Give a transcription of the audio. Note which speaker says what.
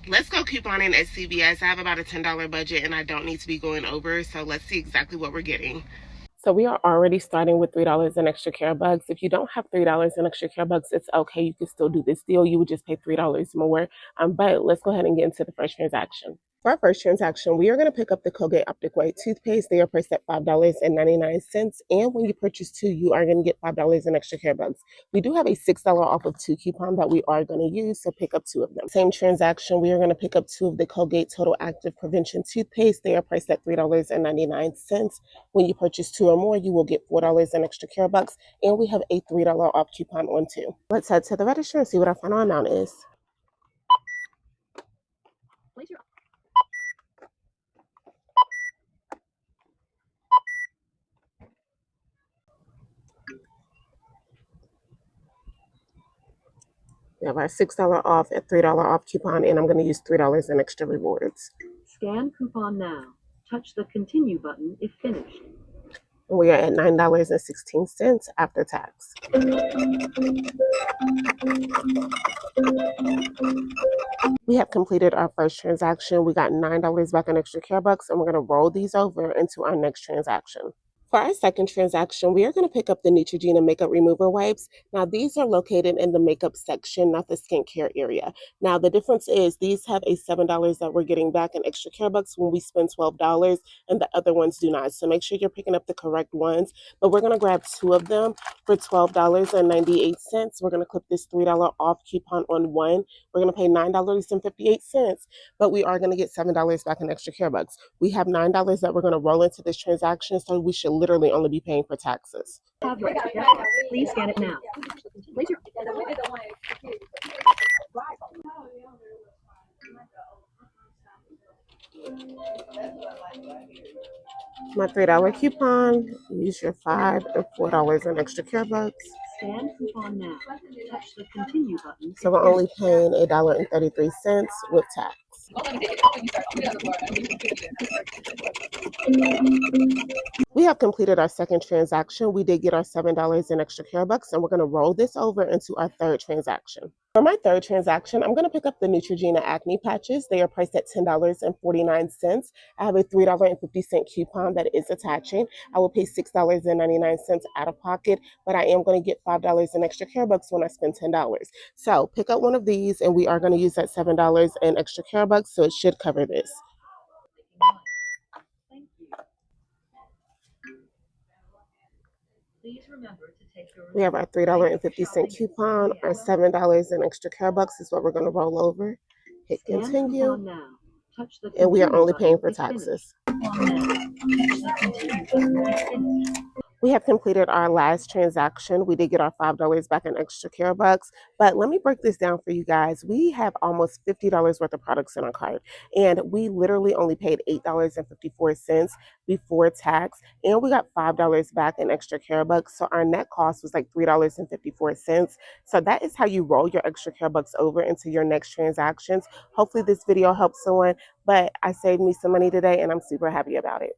Speaker 1: Let's go couponing at CVS. I have about a $10 budget and I don't need to be going over, so let's see exactly what we're getting. So we are already starting with $3 in extra care bucks. If you don't have $3 in extra care bucks, it's okay. You can still do this deal. You would just pay $3 more. But let's go ahead and get into the first transaction. For our first transaction, we are going to pick up the Colgate Optic White toothpaste. They are priced at $5.99. And when you purchase two, you are going to get $5 in extra care bucks. We do have a $6 off of two coupon that we are going to use, so pick up two of them. Same transaction, we are going to pick up two of the Colgate Total Active Prevention toothpaste. They are priced at $3.99. When you purchase two or more, you will get $4 in extra care bucks, and we have a $3 off coupon on two. Let's head to the register and see what our final amount is. We have our $6 off at $3 off coupon, and I'm going to use $3 in extra rewards.
Speaker 2: Scan coupon now. Touch the continue button if finished.
Speaker 1: We are at $9.16 after tax. We have completed our first transaction. We got $9 back in extra care bucks, and we're going to roll these over into our next transaction. For our second transaction, we are going to pick up the Neutrogena Makeup Remover Wipes. Now, these are located in the makeup section, not the skincare area. Now, the difference is these have a $7 that we're getting back in extra care bucks when we spend $12, and the other ones do not. So make sure you're picking up the correct ones. But we're going to grab two of them for $12.98. We're going to clip this $3 off coupon on one. We're going to pay $9.58, but we are going to get $7 back in extra care bucks. We have $9 that we're going to roll into this transaction, so we should literally only be paying for taxes.
Speaker 2: Please scan it now.
Speaker 1: My $3 coupon, use your $5 and $4 in extra care bucks.
Speaker 2: Scan coupon now. Touch the continue button.
Speaker 1: So we're only paying $1.33 with tax. We have completed our second transaction. We did get our $7 in extra care bucks, and we're going to roll this over into our third transaction. For my third transaction, I'm going to pick up the Neutrogena acne patches. They are priced at $10.49. I have a $3.50 coupon that is attaching. I will pay $6.99 out of pocket, but I am going to get $5 in extra care bucks when I spend $10. So pick up one of these, and we are going to use that $7 in extra care bucks, so it should cover this.
Speaker 2: Thank you. Please remember to take your
Speaker 1: We have our $3.50 coupon. Our $7 in extra care bucks is what we're going to roll over. Hit continue. And we are only paying for taxes. We have completed our last transaction. We did get our $5 back in extra care bucks, but let me break this down for you guys. We have almost $50 worth of products in our cart, and we literally only paid $8.54 before tax, and we got $5 back in extra care bucks. So our net cost was like $3.54. So that is how you roll your extra care bucks over into your next transactions. Hopefully this video helps someone, but I saved me some money today, and I'm super happy about it.